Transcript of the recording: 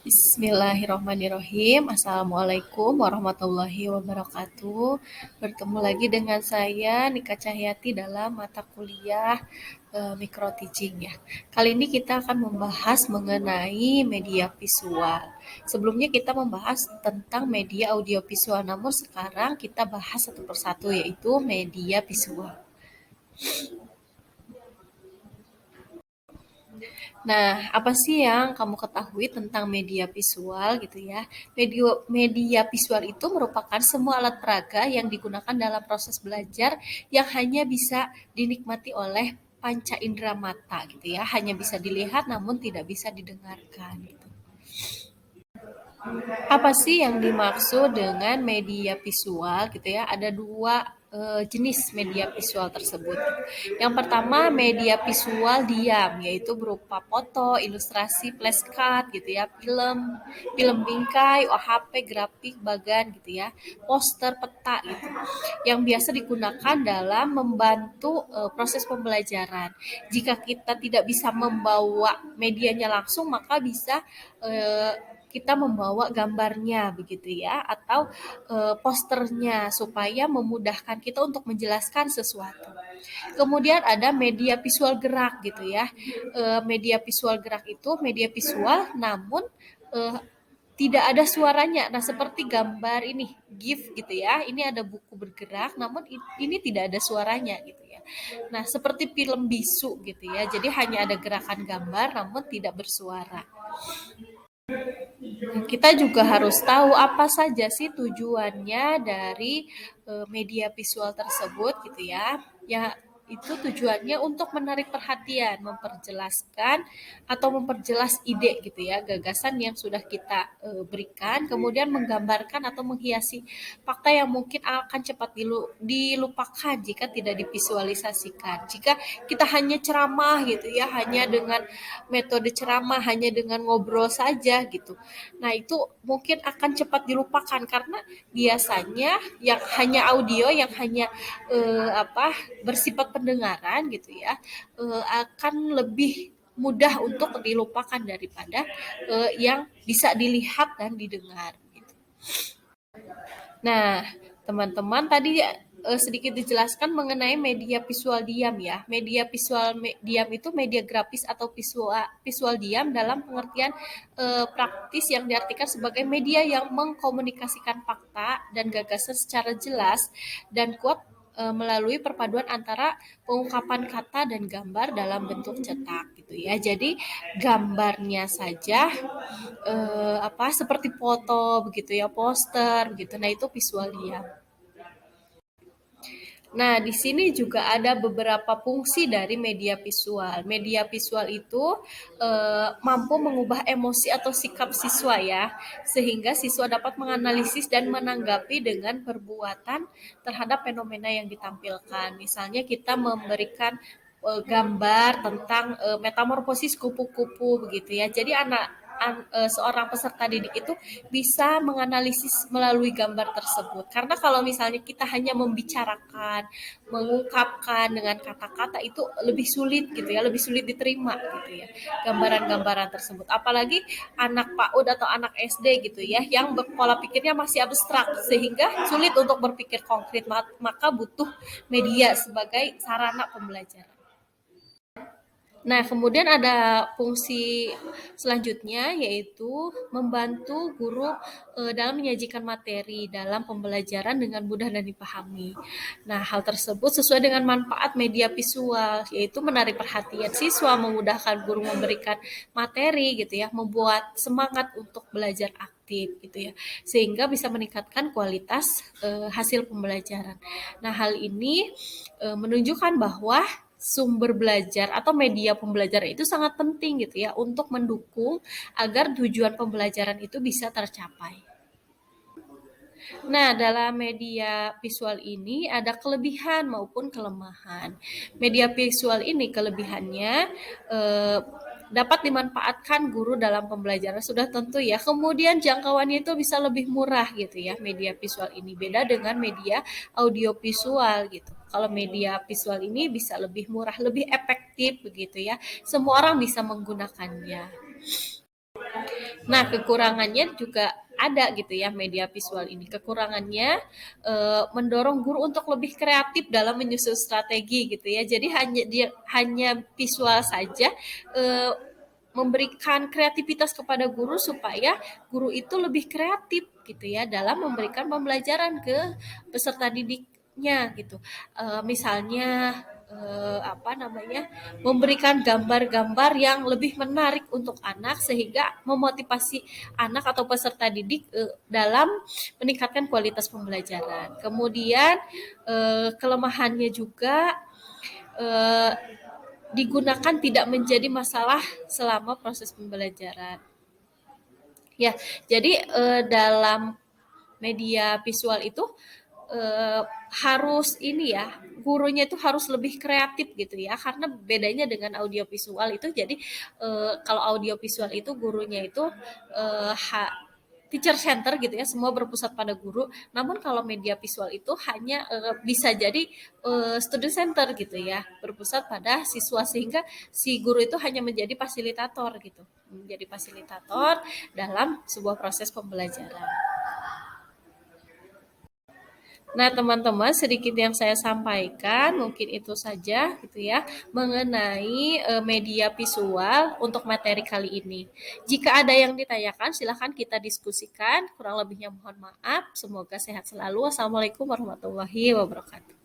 Bismillahirrahmanirrahim. Assalamualaikum warahmatullahi wabarakatuh. Bertemu lagi dengan saya Nika Cahyati dalam mata kuliah Micro Teaching ya. Kali ini kita akan membahas mengenai media visual. Sebelumnya kita membahas tentang media audiovisual, namun sekarang kita bahas satu persatu yaitu media visual. Nah, apa sih yang kamu ketahui tentang media visual gitu ya? Media visual itu merupakan semua alat peraga yang digunakan dalam proses belajar yang hanya bisa dinikmati oleh panca indera mata gitu ya, hanya bisa dilihat namun tidak bisa didengarkan gitu. Apa sih yang dimaksud dengan media visual gitu ya? Ada dua jenis media visual tersebut. Yang pertama media visual diam, yaitu berupa foto, ilustrasi, flashcard gitu ya, film bingkai, OHP, grafik, bagan gitu ya, poster, peta gitu. Yang biasa digunakan dalam membantu proses pembelajaran. Jika kita tidak bisa membawa medianya langsung, maka bisa kita membawa gambarnya begitu ya atau posternya supaya memudahkan kita untuk menjelaskan sesuatu. Kemudian ada media visual gerak gitu ya. Media visual gerak itu media visual namun eh, tidak ada suaranya. Nah, seperti gambar ini, GIF gitu ya. Ini ada buku bergerak namun ini tidak ada suaranya gitu ya. Nah, seperti film bisu gitu ya. Jadi hanya ada gerakan gambar namun tidak bersuara. Kita juga harus tahu apa saja sih tujuannya dari media visual tersebut gitu ya. Ya, itu tujuannya untuk menarik perhatian, memperjelaskan atau memperjelas ide gitu ya, gagasan yang sudah kita berikan, kemudian menggambarkan atau menghiasi fakta yang mungkin akan cepat dilupakan jika tidak divisualisasikan. Jika kita hanya ceramah gitu ya, hanya dengan metode ceramah, hanya dengan ngobrol saja gitu. Nah, itu mungkin akan cepat dilupakan karena biasanya yang hanya audio, yang hanya bersifat pendengaran gitu ya, akan lebih mudah untuk dilupakan daripada yang bisa dilihat dan didengar gitu. Nah, teman-teman tadi sedikit dijelaskan mengenai media visual diam ya. Media visual diam itu media grafis atau visual diam dalam pengertian praktis yang diartikan sebagai media yang mengkomunikasikan fakta dan gagasan secara jelas dan kuat melalui perpaduan antara pengungkapan kata dan gambar dalam bentuk cetak gitu ya. Jadi gambarnya saja seperti foto begitu ya, poster begitu. Nah, itu visual dia. Nah, di sini juga ada beberapa fungsi dari media visual. Media visual itu mampu mengubah emosi atau sikap siswa ya, sehingga siswa dapat menganalisis dan menanggapi dengan perbuatan terhadap fenomena yang ditampilkan. Misalnya kita memberikan gambar tentang metamorfosis kupu-kupu begitu ya. Jadi seorang peserta didik itu bisa menganalisis melalui gambar tersebut. Karena kalau misalnya kita hanya membicarakan, mengungkapkan dengan kata-kata itu lebih sulit gitu ya, lebih sulit diterima gitu ya. Gambaran-gambaran tersebut. Apalagi anak PAUD atau anak SD gitu ya, yang pola pikirnya masih abstrak sehingga sulit untuk berpikir konkret, maka butuh media sebagai sarana pembelajaran. Nah, kemudian ada fungsi selanjutnya yaitu membantu guru dalam menyajikan materi dalam pembelajaran dengan mudah dan dipahami. Nah, hal tersebut sesuai dengan manfaat media visual, yaitu menarik perhatian siswa, memudahkan guru memberikan materi gitu ya, membuat semangat untuk belajar aktif gitu ya, sehingga bisa meningkatkan kualitas hasil pembelajaran. Nah, hal ini menunjukkan bahwa sumber belajar atau media pembelajaran itu sangat penting gitu ya untuk mendukung agar tujuan pembelajaran itu bisa tercapai. Nah, dalam media visual ini ada kelebihan maupun kelemahan. Media visual ini kelebihannya eh, dapat dimanfaatkan guru dalam pembelajaran sudah tentu ya. Kemudian jangkauannya itu bisa lebih murah gitu ya media visual ini. Beda dengan media audio visual gitu. Kalau media visual ini bisa lebih murah, lebih efektif begitu ya. Semua orang bisa menggunakannya. Nah, kekurangannya juga ada gitu ya media visual ini. Kekurangannya mendorong guru untuk lebih kreatif dalam menyusun strategi gitu ya. Jadi hanya visual saja eh, memberikan kreativitas kepada guru supaya guru itu lebih kreatif gitu ya dalam memberikan pembelajaran ke peserta didiknya gitu. Misalnya apa namanya, memberikan gambar-gambar yang lebih menarik untuk anak sehingga memotivasi anak atau peserta didik dalam meningkatkan kualitas pembelajaran. Kemudian kelemahannya juga eh, digunakan tidak menjadi masalah selama proses pembelajaran. Ya, jadi dalam media visual itu eh, harus ini ya, gurunya itu harus lebih kreatif gitu ya, karena bedanya dengan audio visual itu jadi kalau audio visual itu gurunya itu eh, teacher center gitu ya, semua berpusat pada guru. Namun kalau media visual itu hanya bisa jadi student center gitu ya, berpusat pada siswa sehingga si guru itu hanya menjadi fasilitator gitu, menjadi fasilitator dalam sebuah proses pembelajaran. Nah, teman-teman, sedikit yang saya sampaikan mungkin itu saja gitu ya mengenai media visual untuk materi kali ini. Jika ada yang ditanyakan, silahkan kita diskusikan. Kurang lebihnya mohon maaf. Semoga sehat selalu. Wassalamualaikum warahmatullahi wabarakatuh.